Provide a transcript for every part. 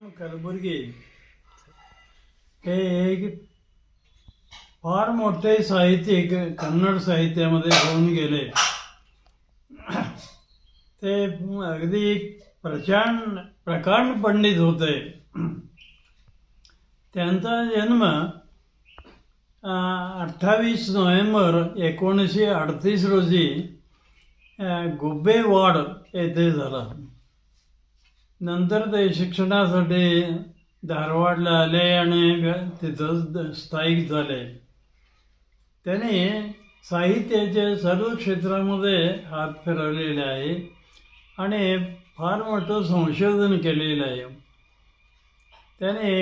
कलबुर्गी हे एक फार मोठे साहित्यिक कन्नड साहित्यामध्ये होऊन गेले. ते अगदी प्रकांड पंडित होते. त्यांचा जन्म 28 नोव्हेंबर 1938 रोजी गुब्बेवाड येथे झाला. नंतर ते शिक्षणासाठी धारवाडला आले आणि तिथं स्थायिक झाले. त्याने साहित्याच्या सर्व क्षेत्रामध्ये हात फिरवलेले आहे आणि फार मोठं संशोधन केलेलं आहे. त्याने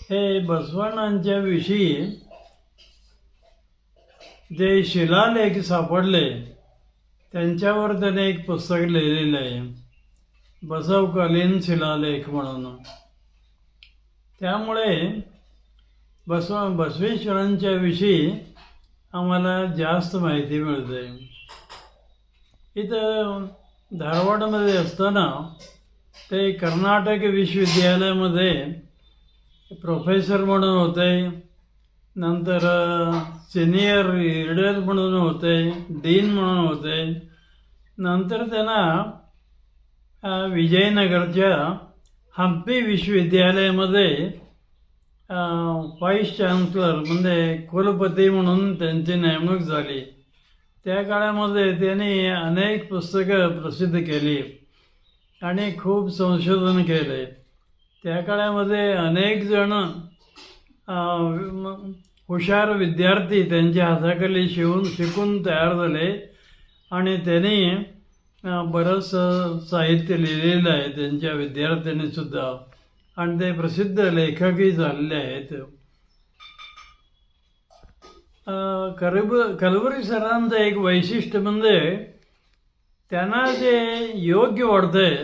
हे बसवण्णांच्या विषयी जे शिलालेख सापडले त्यांच्यावर त्याने एक पुस्तक लिहिलेलं आहे, बसवकालीन शिलालेख म्हणून. त्यामुळे बसवेश्वरांच्या विषयी आम्हाला जास्त माहिती मिळते. इथं धारवाडमध्ये असताना ते कर्नाटक विश्वविद्यालयामध्ये प्रोफेसर म्हणून होते. नंतर सिनियर रीडर म्हणून होते, डीन म्हणून होते. नंतर त्यांना विजयनगरच्या हंपी विश्वविद्यालयामध्ये व्हाईस चान्सलर म्हणजे कुलपती म्हणून त्यांची नेमणूक झाली. त्या काळामध्ये त्यांनी अनेक पुस्तकं प्रसिद्ध केली आणि खूप संशोधन केले. त्या काळामध्ये अनेक जण हुशार विद्यार्थी त्यांच्या हाताखाली शिकून तयार झाले आणि त्यांनी बरंच साहित्य लिहिलेलं आहे त्यांच्या विद्यार्थ्यांनी सुद्धा, आणि ते प्रसिद्ध लेखकही झालेले आहेत. कलबुर्गी सरांचं एक वैशिष्ट्य म्हणजे त्यांना जे योग्य वाटतंय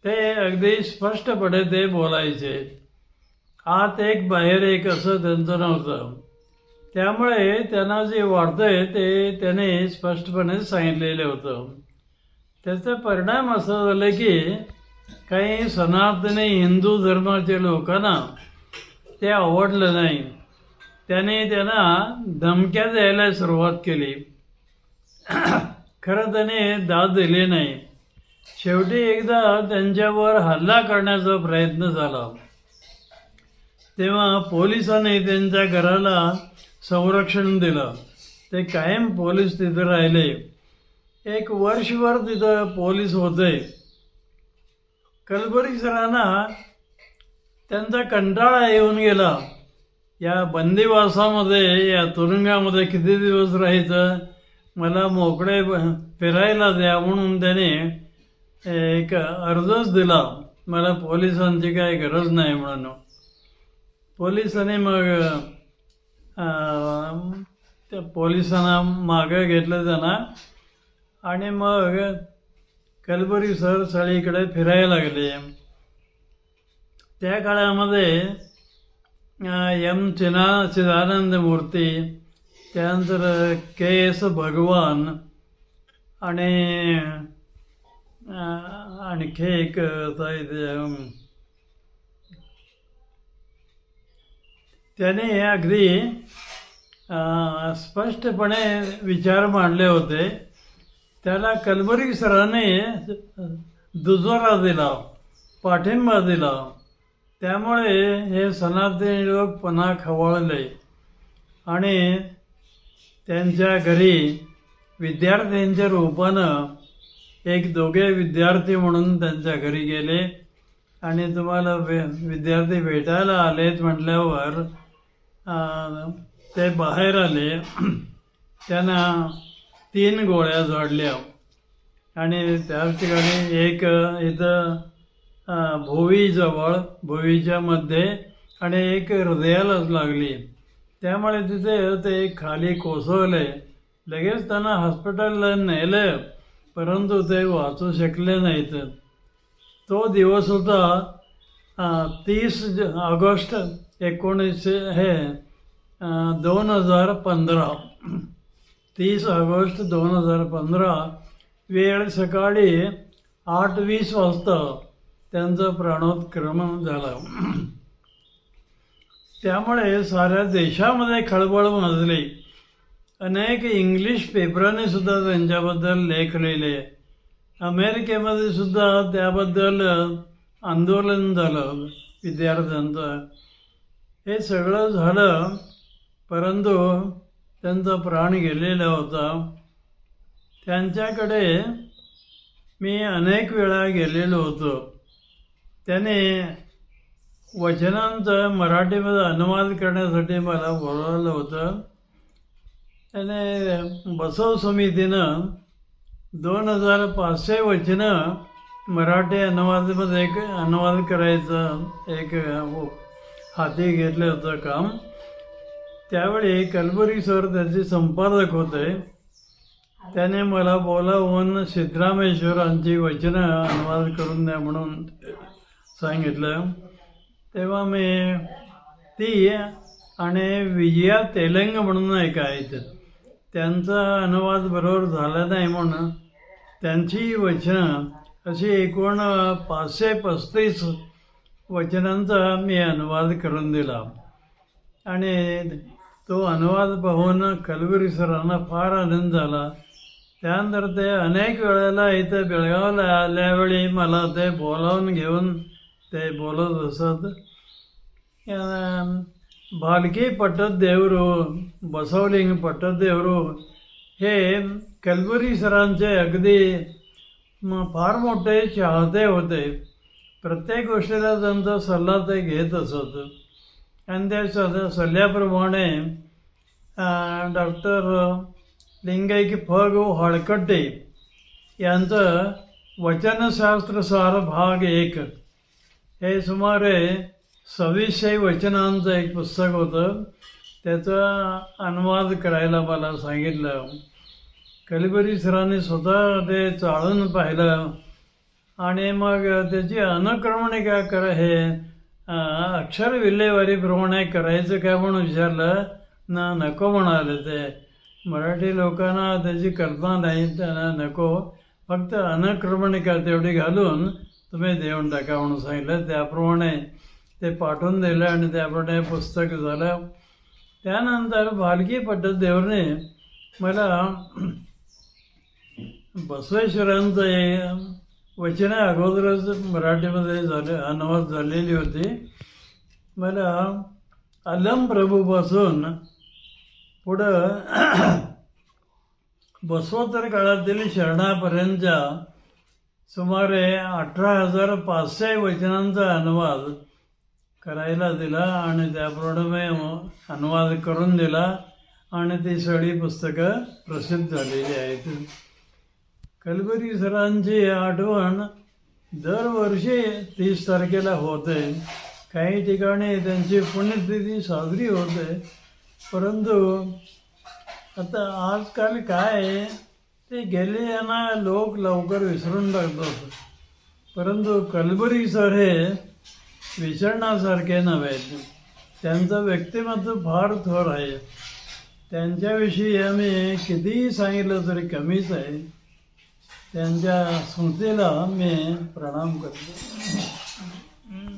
ते अगदी स्पष्टपणे ते बोलायचे. आत एक बाहेर एक असं त्यांचं नव्हतं. त्यामुळे त्यांना जे वाटतंय ते त्याने स्पष्टपणे सांगितलेलं होतं. त्याचा परिणाम असा झाला की काही सनातनी हिंदू धर्माच्या लोकांना ते आवडलं नाही. त्याने त्यांना धमक्या द्यायला सुरुवात केली. खरं त्याने दाद दिली नाही. शेवटी एकदा त्यांच्यावर हल्ला करण्याचा प्रयत्न झाला. तेव्हा पोलिसांनी त्यांच्या घराला संरक्षण दिलं. ते कायम पोलीस तिथे राहिले. 1 वर्षभर तिथं पोलीस होते. कलबुर्गी सरांना त्यांचा कंटाळा येऊन गेला. या बंदिवासामध्ये, या तुरुंगामध्ये किती दिवस राहायचं, मला मोकळे फिरायला द्या म्हणून त्याने एक अर्जच दिला, मला पोलिसांची काही गरज नाही म्हणून. पोलिसांनी मग त्या पोलिसांना मागं घेतलं त्यांना आणि मग कलबुर्गी सर सगळीकडे फिरायला लागले. त्या काळामध्ये एम चिदानंद मूर्ती, त्यानंतर KS भगवान आणि आणखी एक त्याने अगदी स्पष्टपणे विचार मांडले होते. त्याला कलबुर्गी सरांनी दुजोरा दिला, पाठिंबा दिला. त्यामुळे हे सनातनी लोक पुन्हा खवळले आणि त्यांच्या घरी विद्यार्थ्यांच्या रूपानं 1-2 विद्यार्थी म्हणून त्यांच्या घरी गेले आणि तुम्हाला विद्यार्थी भेटायला आलेत म्हटल्यावर ते बाहेर आले. त्यांना 3 गोळ्या झाडल्या आणि त्याच ठिकाणी एक इथं भोवीच्या मध्ये आणि एक हृदयालाच लागली. त्यामुळे तिथे ते खाली कोसळले. लगेच त्यांना हॉस्पिटलला नेलं, परंतु ते वाचू शकले नाहीत. तो दिवस होता 30 ऑगस्ट 2015. 30 ऑगस्ट 2015. वेळ सकाळी 8:20 वाजता. त्यांचं प्राणोत्क्रमण झालं. त्यामुळे साऱ्या देशामध्ये खळबळ माजली. अनेक इंग्लिश पेपरांनी सुद्धा त्यांच्याबद्दल लेख लिहिले. अमेरिकेमध्ये सुद्धा त्याबद्दल आंदोलन झालं विद्यार्थ्यांचं. हे सगळं झालं, परंतु त्यांचा प्राण गेलेला होता. त्यांच्याकडे मी अनेक वेळा गेलेलो होतो. त्याने वचनांचा मराठीमध्ये अनुवाद करण्यासाठी मला बोलावलं होतं. त्याने बसव समितीनं 2500 वचनं मराठी अनुवादामध्ये अनुवाद करायचं एक हाती घेतलं होतं काम. त्यावेळी कलबुर्गी सर त्याचे संपादक होते. त्याने मला बोलावून सिद्धरामेश्वरांची वचनं अनुवाद करून द्या म्हणून सांगितलं. तेव्हा मी ती आणि विजया तेलंग म्हणून एक आहेत, त्यांचा अनुवाद बरोबर झाला नाही म्हणून त्यांची वचनं अशी एकूण 535 वचनांचा मी अनुवाद करून दिला. आणि तो अनुवाद पाहून कलबुर्गी सरांना फार आनंद झाला. त्यानंतर ते अनेक वेळेला इथं बेळगावला आल्यावेळी मला ते बोलावून घेऊन ते बोलत असत. भालकी पट्टदेवरू, बसवलिंग पट्टदेवरू हे कलबुर्गी सरांचे अगदी फार मोठे चाहते होते. प्रत्येक गोष्टीला त्यांचा सल्ला ते घेत असत. आणि त्या सल्ल्याप्रमाणे डॉक्टर लिंगैक फ.गो. हळकट्टे यांचं वचनशास्त्र सार भाग 1 हे सुमारे 2600 वचनांचं एक पुस्तक होतं. त्याचा अनुवाद करायला मला सांगितलं. कलबुर्गी सरांनी स्वतः ते चाळून पाहिलं आणि मग त्याची अनुक्रमणिका हे अक्षर विल्हेवारीप्रमाणे करायचं काय म्हणून विचारलं ना. नको म्हणाले ते. मराठी लोकांना त्याची कल्पना नाही, त्यांना नको, फक्त अनुक्रमणिका तेवढी घालून तुम्ही देऊन टाका म्हणून सांगितलं. त्याप्रमाणे ते पाठवून दिलं आणि त्याप्रमाणे पुस्तक झालं. त्यानंतर भालकी पट्टदेवरने मला बसवेश्वरांचं वचनं अगोदरच मराठीमध्ये अनुवाद झालेली होती. मला अलम प्रभूपासून पुढं बसवोत्तर काळातील शरणापर्यंतच्या सुमारे 18,500 वचनांचा अनुवाद करायला दिला आणि त्याप्रमाणे अनुवाद करून दिला आणि ती सगळी पुस्तकं प्रसिद्ध झालेली आहेत. कलबुर्गी सरांची आठवण दरवर्षी 30 तारखेला होते. काही ठिकाणी त्यांची पुण्यतिथी साजरी होते. परंतु आता आजकाल काय ते गेलेल्यांना लोक लवकर विसरून टाकतात. परंतु कलबुर्गी सर हे विसरण्यासारखे नव्हे. त्यांचं व्यक्तिमत्व फार थोर आहे. त्यांच्याविषयी आम्ही कितीही सांगितलं तरी कमीच आहे. त्यांच्या स्मृतीला मी प्रणाम करतो.